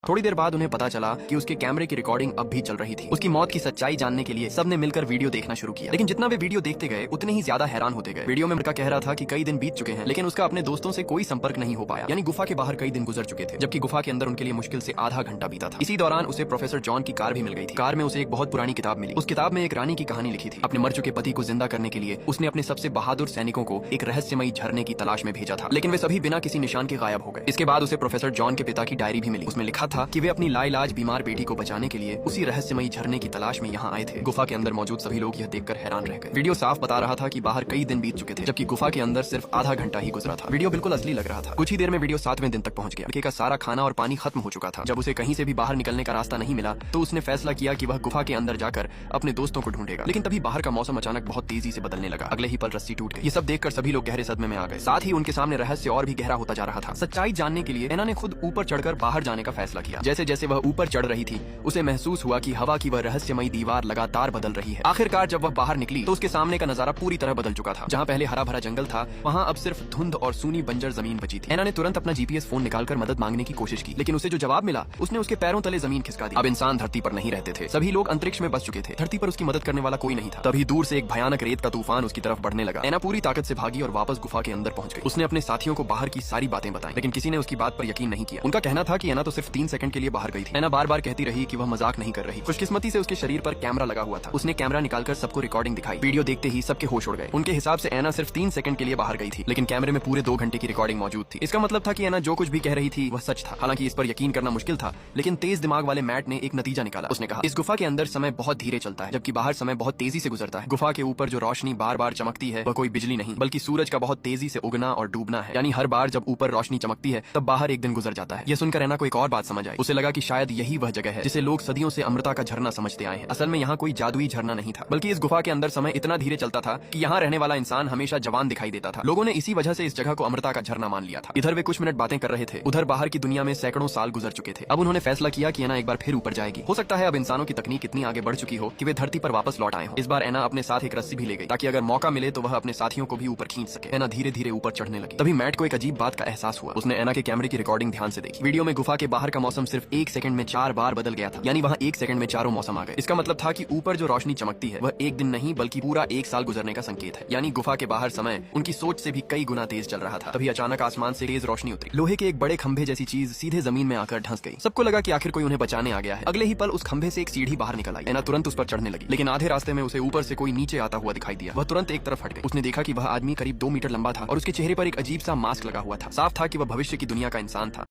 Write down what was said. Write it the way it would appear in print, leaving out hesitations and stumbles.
थोड़ी देर बाद उन्हें पता चला कि उसके कैमरे की रिकॉर्डिंग अब भी चल रही थी। उसकी मौत की सच्चाई जानने के लिए सबने मिलकर वीडियो देखना शुरू किया, लेकिन जितना वे वीडियो देखते गए उतने ही ज्यादा हैरान होते गए। वीडियो में लड़का कह रहा था कि कई दिन बीत चुके हैं, लेकिन उसका अपने दोस्तों से कोई संपर्क नहीं हो पाया। यानी गुफा के बाहर कई दिन गुजर चुके थे, जबकि गुफा के अंदर उनके लिए मुश्किल से आधा घंटा बीता था। इसी दौरान उसे प्रोफेसर जॉन की कार भी मिल गई थी। कार में उसे एक बहुत पुरानी किताब मिली। उस किताब में एक रानी की कहानी लिखी थी। अपने मर चुके पति को जिंदा करने के लिए उसने अपने सबसे बहादुर सैनिकों को एक रहस्यमयी झरने की तलाश में भेजा था, लेकिन वे सभी बिना किसी निशान के गायब हो गए। इसके बाद उसे प्रोफेसर जॉन के पिता की डायरी भी मिली। उसमें लिखा था कि वे अपनी लाइलाज बीमार बेटी को बचाने के लिए उसी रहस्यमयी झरने की तलाश में यहाँ आए थे। गुफा के अंदर मौजूद सभी लोग यह देखकर हैरान रह गए। वीडियो साफ बता रहा था कि बाहर कई दिन बीत चुके थे, जबकि गुफा के अंदर सिर्फ आधा घंटा ही गुजरा था। वीडियो बिल्कुल असली लग रहा था। कुछ ही देर में वीडियो 7वें दिन तक पहुंच गया। लड़के का सारा खाना और पानी खत्म हो चुका था। जब उसे कहीं से भी बाहर निकलने का रास्ता नहीं मिला तो उसने फैसला किया कि वह गुफा के अंदर जाकर अपने दोस्तों को ढूंढेगा। लेकिन तभी बाहर का मौसम अचानक बहुत तेजी से बदलने लगा। अगले ही पल रस्सी टूट गई। ये सब देखकर सभी लोग गहरे सदमे में आ गए। साथ ही उनके सामने रहस्य और भी गहरा होता जा रहा था। सच्चाई जानने के लिए एना ने खुद ऊपर चढ़कर बाहर जाने का फैसला किया। जैसे जैसे वह ऊपर चढ़ रही थी उसे महसूस हुआ कि हवा की वह रहस्यमयी दीवार लगातार बदल रही है। आखिरकार जब वह बाहर निकली तो उसके सामने का नजारा पूरी तरह बदल चुका था। जहाँ पहले हरा भरा जंगल था वहाँ अब सिर्फ धुंध और सूनी बंजर जमीन बची थी। एना ने तुरंत अपना जीपीएस फोन निकालकर मदद मांगने की कोशिश की, लेकिन उसे जो जवाब मिला उसने उसके पैरों तले जमीन खिसका दी। अब इंसान धरती पर नहीं रहते थे। सभी लोग अंतरिक्ष में बस चुके थे। धरती पर उसकी मदद करने वाला कोई नहीं था। तभी दूर से एक भयानक रेत का तूफान उसकी तरफ बढ़ने लगा। एना पूरी ताकत से भागी और वापस गुफा के अंदर पहुंच गई। उसने अपने साथियों को बाहर की सारी बातें बताई, लेकिन किसी ने उसकी बात पर यकीन नहीं किया। उनका कहना था कि एना तो सिर्फ 3 सेकंड के लिए बाहर गई थी। एना बार बार कहती रही कि वह मजाक नहीं कर रही। खुशकिस्मती से उसके शरीर पर कैमरा लगा हुआ था। उसने कैमरा निकालकर सबको रिकॉर्डिंग दिखाई। वीडियो देखते ही सबके होश उड़ गए। उनके हिसाब से एना सिर्फ 3 सेकंड के लिए बाहर गई थी, लेकिन कैमरे में पूरे 2 घंटे की रिकॉर्डिंग मौजूद थी। इसका मतलब था कि एना जो कुछ भी कह रही थी वह सच था। हालांकि इस पर यकीन करना मुश्किल था, लेकिन तेज दिमाग वाले मैट ने एक नतीजा निकाला। उसने कहा, इस गुफा के अंदर समय बहुत धीरे चलता है, जबकि बाहर समय बहुत तेजी से गुजरता है। गुफा के ऊपर जो रोशनी बार बार चमकती है वह कोई बिजली नहीं बल्कि सूरज का बहुत तेजी से उगना और डूबना है। यानी हर बार जब ऊपर रोशनी चमकती है तब बाहर एक दिन गुजर जाता है। यह सुनकर एना को एक और बात समझ आई। उसे लगा कि शायद यही वह जगह है जिसे लोग सदियों से अमृता का झरना समझते आए हैं। असल में यहाँ कोई जादुई झरना नहीं था, बल्कि इस गुफा के अंदर समय इतना धीरे चलता था कि यहाँ रहने वाला इंसान हमेशा जवान दिखाई देता था। लोगों ने इसी वजह से इस जगह को अमृता का झरना मान लिया था। इधर वे कुछ मिनट बातें कर रहे थे, उधर बाहर की दुनिया में सैकड़ों साल गुजर चुके थे। अब उन्होंने फैसला किया कि एना एक बार फिर ऊपर जाएगी। हो सकता है अब इंसानों की तकनीक इतनी आगे बढ़ चुकी हो कि वे धरती पर वापस लौट आए हो। इस बार एना अपने साथ एक रस्सी भी ले गई, ताकि अगर मौका मिले तो वह अपने साथियों को भी ऊपर खींच सके। एना धीरे धीरे ऊपर चढ़ने लगी। तभी मैट को एक अजीब बात का एहसास हुआ। उसने एना के कैमरे की रिकॉर्डिंग ध्यान से देखी। वीडियो में गुफा के बाहर का मौसम सिर्फ 1 सेकंड में 4 बार बदल गया था। यानी वहाँ 1 सेकंड में चारों मौसम आ गए। इसका मतलब था कि ऊपर जो रोशनी चमकती है वह एक दिन नहीं बल्कि पूरा 1 साल गुजरने का संकेत है। यानी गुफा के बाहर समय उनकी सोच से भी कई गुना तेज चल रहा था। तभी अचानक आसमान से तेज रोशनी उतरी। लोहे के एक बड़े खंभे जैसी चीज सीधे जमीन में आकर धंस गई। सबको लगा कि आखिर कोई उन्हें बचाने आ गया है। अगले ही पल उस खंभे से एक सीढ़ी बाहर निकल आई। एना तुरंत उस पर चढ़ने लगी, लेकिन आधे रास्ते में उसे ऊपर से कोई नीचे आता हुआ दिखाई दिया। वह तुरंत एक तरफ हट गई। उसने देखा कि वह आदमी करीब 2 मीटर लंबा था और उसके चेहरे पर एक अजीब सा मास्क लगा हुआ था। साफ था कि वह भविष्य की दुनिया का इंसान था।